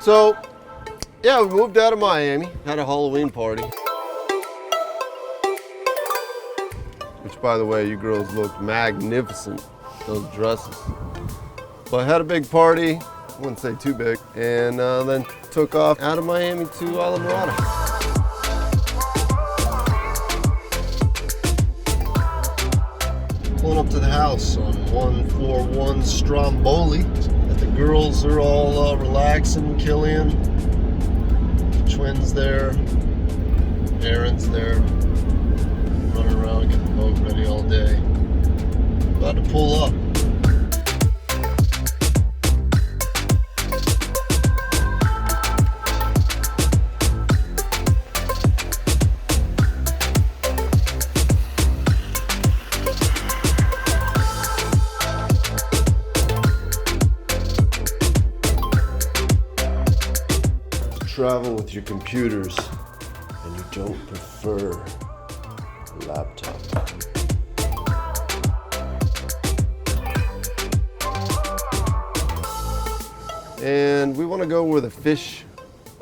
So, yeah, we moved out of Miami, had a Halloween party. Which, by the way, you girls looked magnificent, those dresses. So I had a big party, I wouldn't say too big, and then took off out of Miami to Islamorada. Pulling up to the house on 141 Stromboli. And the girls are all relaxing, Killian, the twins there, Aaron's there, running around getting the boat ready all day. About to pull up. Travel with your computers and you don't prefer a laptop. And we want to go where the fish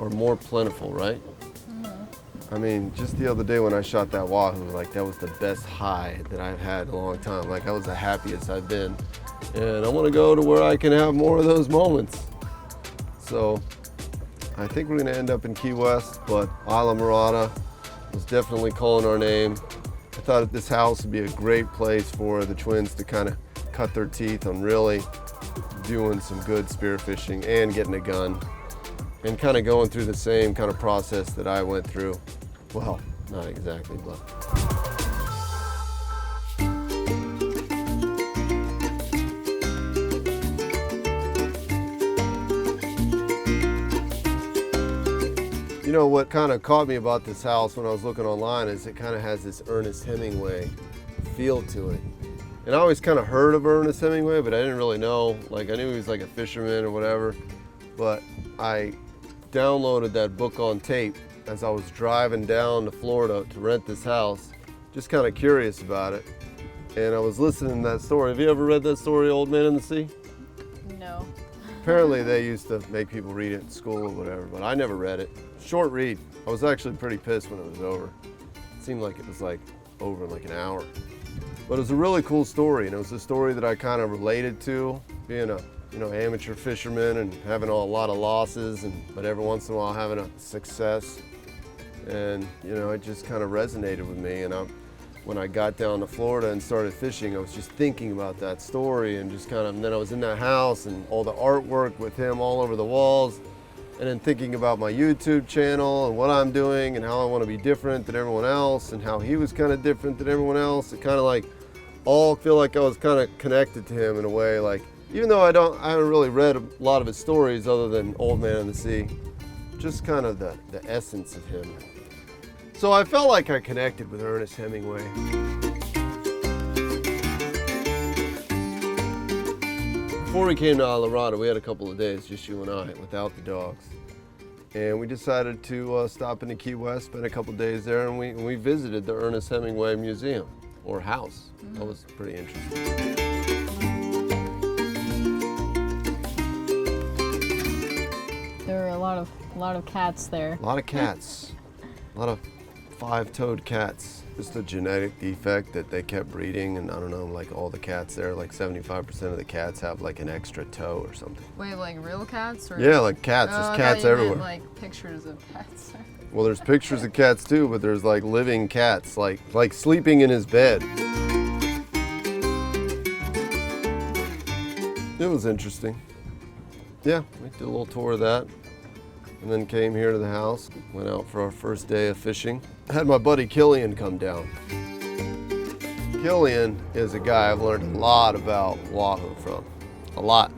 are more plentiful, right? I mean, just the other day when I shot that wahoo, like that was the best high that I've had in a long time. Like that was the happiest I've been. And I want to go to where I can have more of those moments. So I think we're gonna end up in Key West, but Islamorada was definitely calling our name. I thought this house would be a great place for the twins to kind of cut their teeth on really doing some good spearfishing and getting a gun and kind of going through the same kind of process that I went through. Well, not exactly, but. You know what kind of caught me about this house when I was looking online is it kind of has this Ernest Hemmingway feel to it. And I always kind of heard of Ernest Hemmingway, but I didn't really know. Like I knew he was like a fisherman or whatever, but I downloaded that book on tape as I was driving down to Florida to rent this house, just kind of curious about it. And I was listening to that story. Have you ever read that story, Old Man in the Sea? No. Apparently they used to make people read it in school or whatever, but I never read it. Short read. I was actually pretty pissed when it was over. It seemed like it was like over in like an hour. But it was a really cool story, and it was a story that I kind of related to, being a amateur fisherman and having a lot of losses, but every once in a while having a success. And it just kind of resonated with me. And when I got down to Florida and started fishing, I was just thinking about that story and just and then I was in that house and all the artwork with him all over the walls. And then thinking about my YouTube channel and what I'm doing and how I want to be different than everyone else and how he was kind of different than everyone else. It kind of like all feel like I was kind of connected to him in a way. Like even though I haven't really read a lot of his stories other than Old Man in the Sea, just kind of the essence of him. So I felt like I connected with Ernest Hemmingway. Before we came to Islamorada, we had a couple of days, just you and I, without the dogs. And we decided to stop into Key West, spend a couple of days there, and we visited the Ernest Hemmingway Museum, or house. That was pretty interesting. There were a lot of cats there. A lot of cats. A lot of five-toed cats. Just a genetic defect that they kept breeding, and I don't know, like all the cats there, like 75% of the cats have like an extra toe or something. Wait, like real cats? Or? Yeah, like cats. There's cats everywhere. Meant, like pictures of cats. Well, there's pictures of cats too, but there's like living cats, like sleeping in his bed. It was interesting. Yeah, we did a little tour of that. And then came here to the house, went out for our first day of fishing. I had my buddy Killian come down. Killian is a guy I've learned a lot about wahoo from, a lot.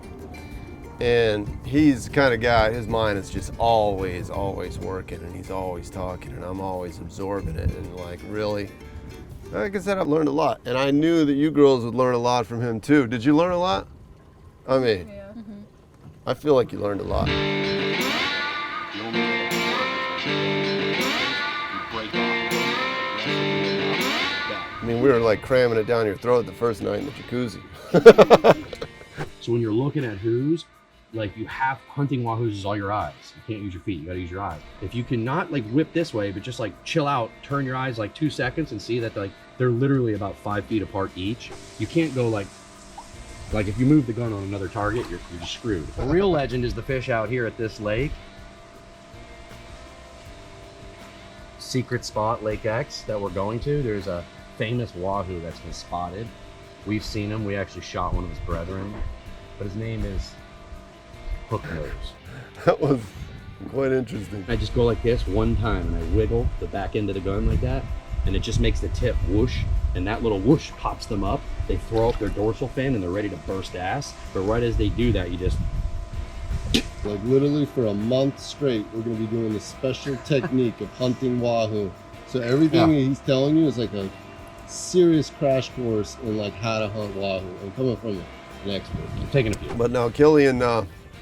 And he's the kind of guy, his mind is just always working, and he's always talking, and I'm always absorbing it, and like really, like I said, I've learned a lot. And I knew that you girls would learn a lot from him too. Did you learn a lot? I mean, yeah. I feel like you learned a lot. I mean, we were like cramming it down your throat the first night in the jacuzzi. So when you're looking at who's, like hunting wahoos is all your eyes. You can't use your feet, you gotta use your eyes. If you can not like whip this way, but just like chill out, turn your eyes like 2 seconds and see that like they're literally about 5 feet apart each. You can't go like if you move the gun on another target, you're just screwed. The real legend is the fish out here at this lake. Secret spot, Lake X, that we're going to. There's a famous wahoo that's been spotted. We've seen him. We actually shot one of his brethren, but his name is Hook Nose. That was quite interesting. I just go like this one time and I wiggle the back end of the gun like that, and it just makes the tip whoosh, and that little whoosh pops them up. They throw up their dorsal fin and they're ready to burst ass. But right as they do that, you just... Like literally for a month straight, we're gonna be doing this special technique of hunting wahoo. So everything he's telling you is like a serious crash course in like how to hunt wahoo, and coming from an expert. I'm taking a few. But now Killian,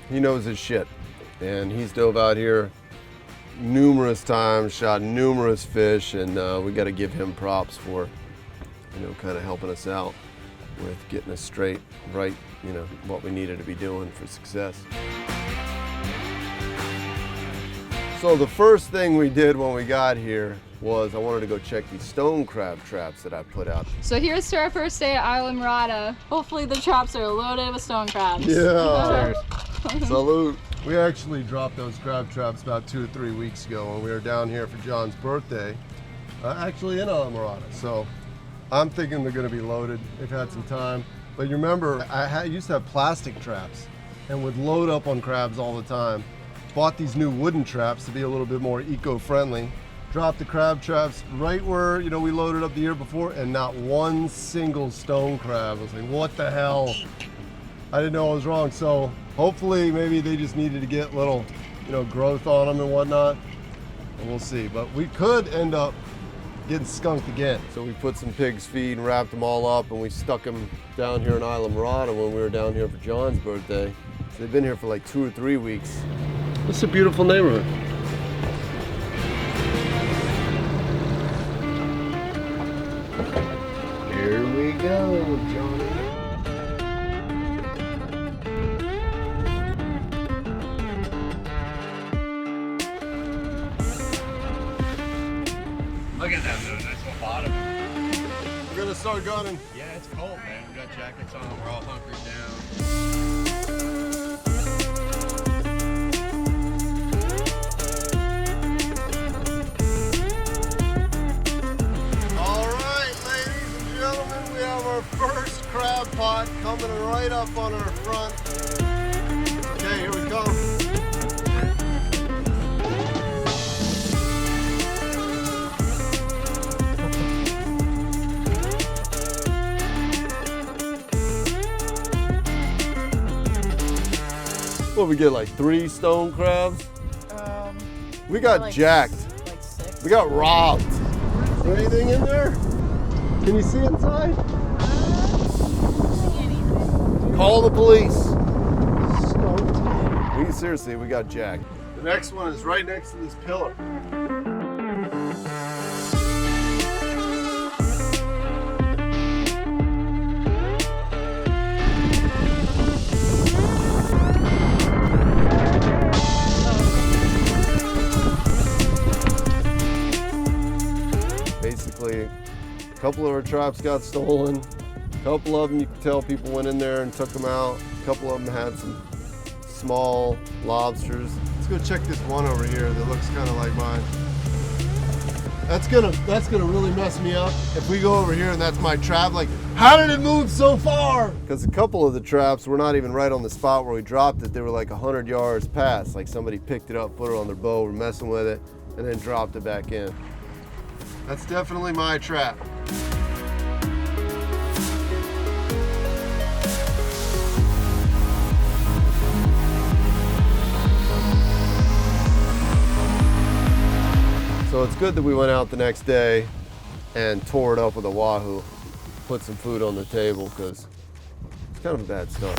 he knows his shit, and he's dove out here numerous times, shot numerous fish, and we got to give him props for, you know, kind of helping us out with getting us straight, right, you know, what we needed to be doing for success. So the first thing we did when we got here was I wanted to go check these stone crab traps that I put out. So here's to our first day at Islamorada. Hopefully the traps are loaded with stone crabs. Yeah. Salute. We actually dropped those crab traps about 2 or 3 weeks ago when we were down here for John's birthday, actually in Islamorada. So I'm thinking they're going to be loaded. They've had some time. But you remember, I used to have plastic traps and would load up on crabs all the time. Bought these new wooden traps to be a little bit more eco-friendly. Dropped the crab traps right where, you know, we loaded up the year before, and not one single stone crab. I was like, what the hell? I didn't know I was wrong. So hopefully maybe they just needed to get little, you know, growth on them and whatnot. And we'll see. But we could end up getting skunked again. So we put some pig's feed and wrapped them all up, and we stuck them down here in Islamorada when we were down here for John's birthday. So they've been here for like 2 or 3 weeks. It's a beautiful neighborhood. Here we go, Johnny. Look at that, dude. Nice little bottom. We're gonna start gunning. Yeah, it's cold, man. We got jackets on. We're all hunkered down. First crab pot coming right up on our front. Okay, here we go. What, we get like 3 stone crabs? We got like jacked. Like 6. We got robbed. Is there anything in there? Can you see inside? Call the police. Seriously, we got jacked. The next one is right next to this pillar. Basically, a couple of our traps got stolen. A couple of them, you can tell people went in there and took them out. A couple of them had some small lobsters. Let's go check this one over here that looks kind of like mine. That's gonna really mess me up if we go over here and that's my trap. Like, how did it move so far? Because a couple of the traps were not even right on the spot where we dropped it. They were like 100 yards past. Like somebody picked it up, put it on their bow, were messing with it, and then dropped it back in. That's definitely my trap. So it's good that we went out the next day and tore it up with a wahoo, put some food on the table, because it's kind of a bad start.